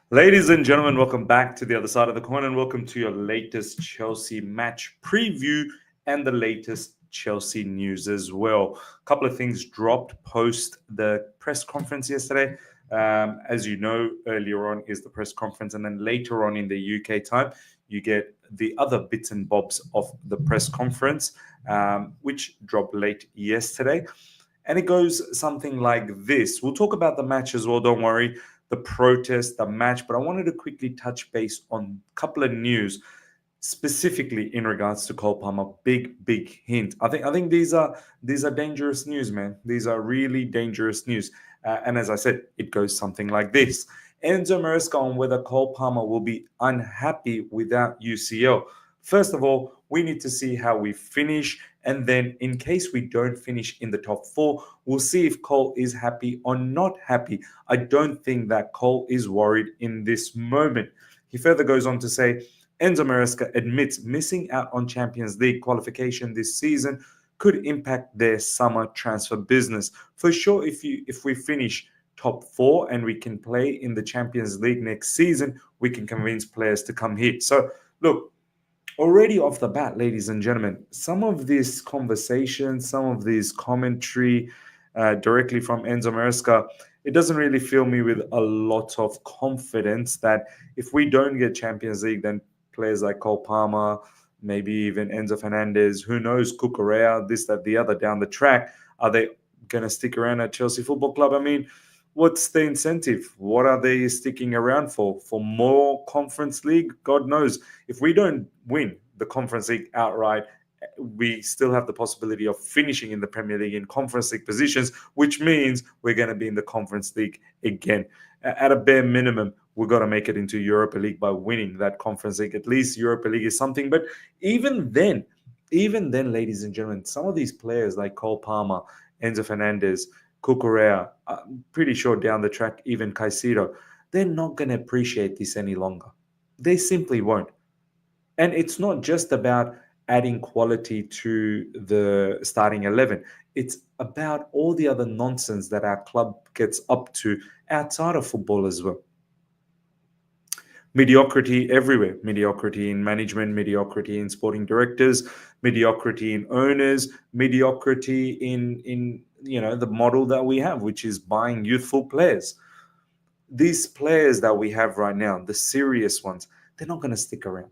Ladies and gentlemen, welcome back to the other side of the coin and welcome to your latest Chelsea match preview and the latest Chelsea news as well. A couple of things dropped post the press conference yesterday. As you know, earlier on is the press conference, and then later on in the UK time, you get the other bits and bobs of the press conference, which dropped late yesterday. And it goes something like this. We'll talk about the match as well, don't worry, the protest, the match, but I wanted to quickly touch base on a couple of news, specifically in regards to Cole Palmer. Big hint. I think these are dangerous news, man. These are really dangerous news. And as I said, it goes something like this. Enzo Maresca on whether Cole Palmer will be unhappy without UCL. First of all, we need to see how we finish. And then in case we don't finish in the top four, we'll see if Cole is happy or not happy. I don't think that Cole is worried in this moment. He further goes on to say, Enzo Maresca admits missing out on Champions League qualification this season could impact their summer transfer business. For sure, if we finish top four and we can play in the Champions League next season, we can convince players to come here. So look, already off the bat, ladies and gentlemen, some of this conversation, some of this commentary directly from Enzo Maresca, it doesn't really fill me with a lot of confidence that if we don't get Champions League, then players like Cole Palmer, maybe even Enzo Fernandez, who knows, Cucurella, this, that, the other down the track, are they going to stick around at Chelsea Football Club? I mean, what's the incentive? What are they sticking around for? For more Conference League? God knows. If we don't win the Conference League outright, we still have the possibility of finishing in the Premier League in Conference League positions, which means we're going to be in the Conference League again. At a bare minimum, we've got to make it into Europa League by winning that Conference League. At least Europa League is something. But even then, ladies and gentlemen, some of these players like Cole Palmer, Enzo Fernandez, Cucurella, I'm pretty sure down the track, even Caicedo, they're not going to appreciate this any longer. They simply won't. And it's not just about adding quality to the starting 11. It's about all the other nonsense that our club gets up to outside of football as well. Mediocrity everywhere. Mediocrity in management, mediocrity in sporting directors, mediocrity in owners, mediocrity in the model that we have, which is buying youthful players. These players that we have right now, the serious ones, they're not going to stick around.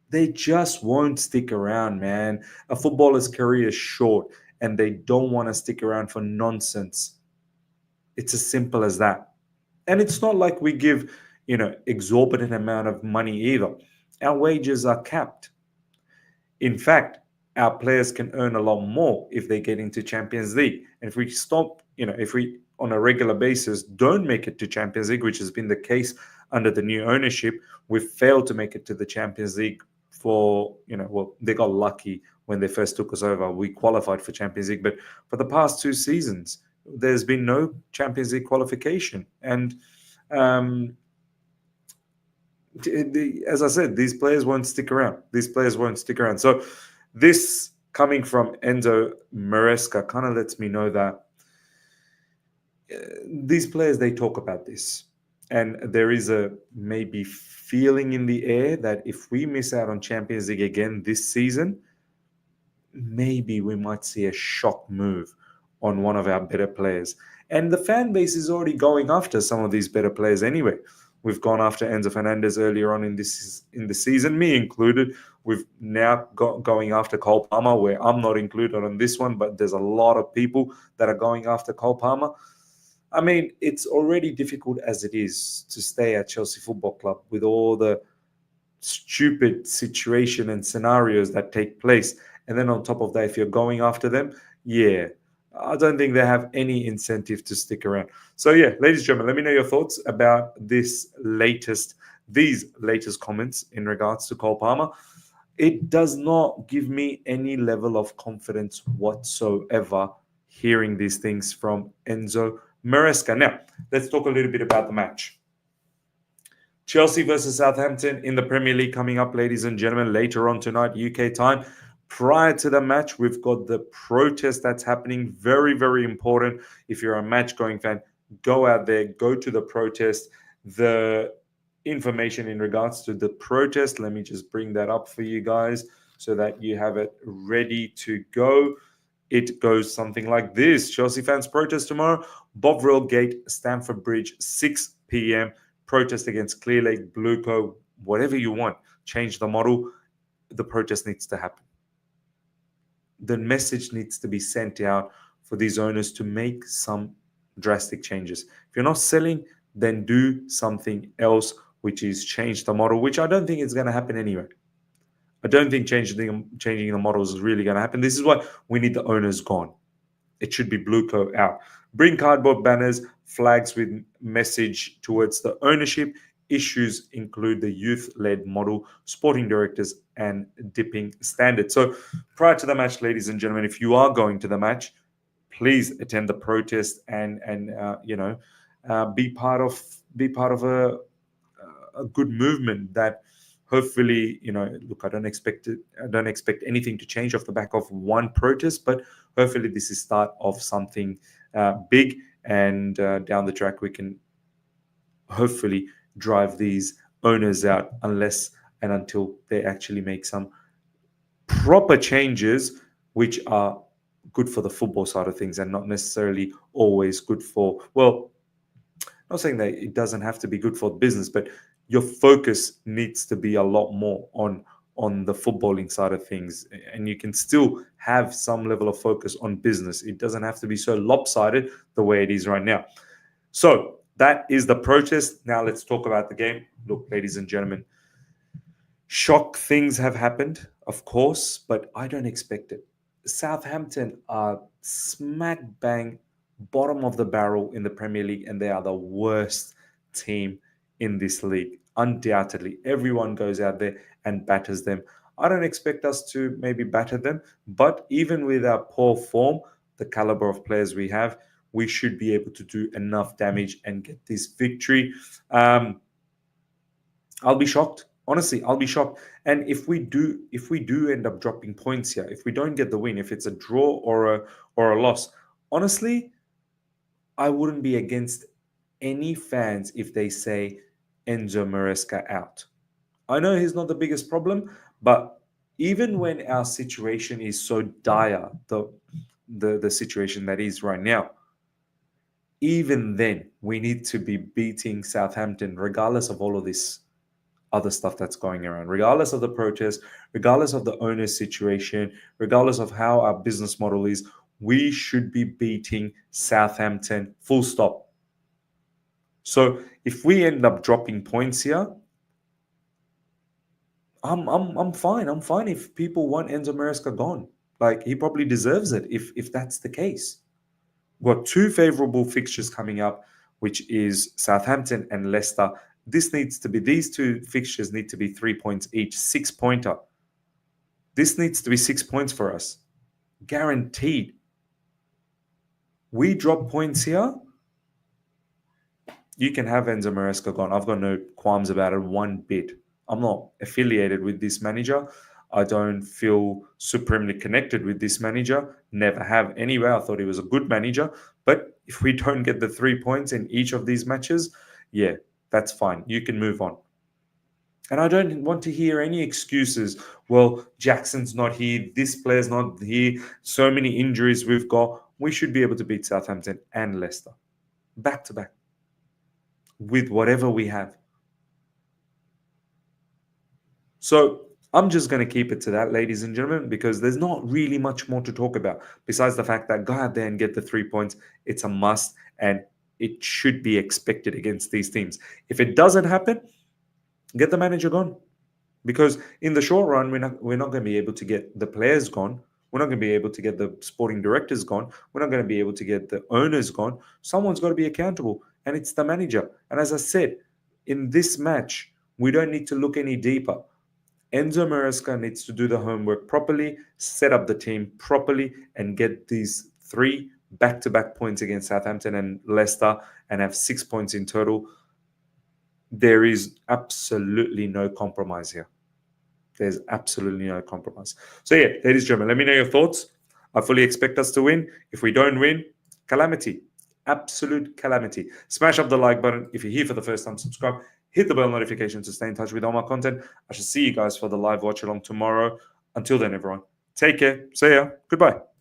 They just won't stick around, man. A footballer's career is short and they don't want to stick around for nonsense. It's as simple as that. And it's not like we give, exorbitant amount of money either. Our wages are capped. In fact, our players can earn a lot more if they get into Champions League. And if we stop, if we on a regular basis don't make it to Champions League, which has been the case under the new ownership, we've failed to make it to the Champions League for, they got lucky when they first took us over. We qualified for Champions League, but for the past 2 seasons, there's been no Champions League qualification. And as I said, these players won't stick around. So this coming from Enzo Maresca kind of lets me know that these players, they talk about this. And there is a maybe feeling in the air that if we miss out on Champions League again this season, maybe we might see a shock move on one of our better players. And the fan base is already going after some of these better players anyway. We've gone after Enzo Fernandez earlier on in the season, me included. We've now got going after Cole Palmer, where I'm not included on this one, but there's a lot of people that are going after Cole Palmer. I mean, it's already difficult as it is to stay at Chelsea Football Club with all the stupid situation and scenarios that take place. And then on top of that, if you're going after them, I don't think they have any incentive to stick around. So ladies and gentlemen, let me know your thoughts about these latest comments in regards to Cole Palmer. It does not give me any level of confidence whatsoever hearing these things from Enzo Maresca. Now, let's talk a little bit about the match. Chelsea versus Southampton in the Premier League coming up, ladies and gentlemen, later on tonight, UK time. Prior to the match, we've got the protest that's happening. Very, very important. If you're a match-going fan, go out there, go to the protest. The information in regards to the protest, let me just bring that up for you guys so that you have it ready to go. It goes something like this: Chelsea fans protest tomorrow, Bovril Gate, Stamford Bridge, 6 p.m. Protest against Clear Lake, Blueco, whatever you want. Change the model. The protest needs to happen. The message needs to be sent out for these owners to make some drastic changes. If you're not selling, then do something else, which is change the model, which I don't think is going to happen anyway. I don't think changing the models is really going to happen. This is why we need the owners gone. It should be Blueco out. Bring cardboard banners, flags with message towards the ownership. Issues include the youth-led model, sporting directors, and dipping standards. So prior to the match, ladies and gentlemen, if you are going to the match, please attend the protest and be part of a good movement that hopefully, look, I don't expect anything to change off the back of one protest, but hopefully this is start of something big, and down the track we can hopefully drive these owners out, unless and until they actually make some proper changes which are good for the football side of things and not necessarily always good for, well, not saying that it doesn't have to be good for business, but your focus needs to be a lot more on the footballing side of things, and you can still have some level of focus on business. It doesn't have to be so lopsided the way it is right now. So that is the protest. Now let's talk about the game. Look, ladies and gentlemen, shock things have happened, of course, but I don't expect it. Southampton are smack bang bottom of the barrel in the Premier League, and they are the worst team in this league. Undoubtedly, everyone goes out there and batters them. I don't expect us to maybe batter them, but even with our poor form, the caliber of players we have, we should be able to do enough damage and get this victory. I'll be shocked. Honestly, I'll be shocked. And if we do end up dropping points here, if we don't get the win, if it's a draw or a loss, honestly, I wouldn't be against any fans if they say Enzo Maresca out. I know he's not the biggest problem, but even when our situation is so dire, the situation that is right now, even then we need to be beating Southampton regardless of all of this other stuff that's going around, regardless of the protest, regardless of the owner's situation, regardless of how our business model is. We should be beating Southampton, full stop. So if we end up dropping points here, I'm fine. I'm fine if people want Enzo Maresca gone. Like, he probably deserves it if that's the case. We've got two favorable fixtures coming up, which is Southampton and Leicester. These two fixtures need to be 3 points each, 6-pointer. This needs to be 6 points for us. Guaranteed. We drop points here, you can have Enzo Maresca gone. I've got no qualms about it one bit. I'm not affiliated with this manager. I don't feel supremely connected with this manager. Never have anyway. I thought he was a good manager. But if we don't get the 3 points in each of these matches, yeah, that's fine. You can move on. And I don't want to hear any excuses. Well, Jackson's not here. This player's not here. So many injuries we've got. We should be able to beat Southampton and Leicester back to back with whatever we have. So I'm just going to keep it to that, ladies and gentlemen, because there's not really much more to talk about besides the fact that go out there and get the 3 points. It's a must, and it should be expected against these teams. If it doesn't happen, get the manager gone, because in the short run, we're not going to be able to get the players gone. We're not going to be able to get the sporting directors gone. We're not going to be able to get the owners gone. Someone's got to be accountable, and it's the manager. And as I said, in this match, we don't need to look any deeper. Enzo Maresca needs to do the homework properly, set up the team properly, and get these 3 back-to-back points against Southampton and Leicester, and have 6 points in total. There is absolutely no compromise here. There's absolutely no compromise. So yeah, ladies and gentlemen, let me know your thoughts. I fully expect us to win. If we don't win, calamity. Absolute calamity. Smash up the like button. If you're here for the first time, subscribe. Hit the bell notification to stay in touch with all my content. I shall see you guys for the live watch along tomorrow. Until then, everyone, take care. See ya. Goodbye.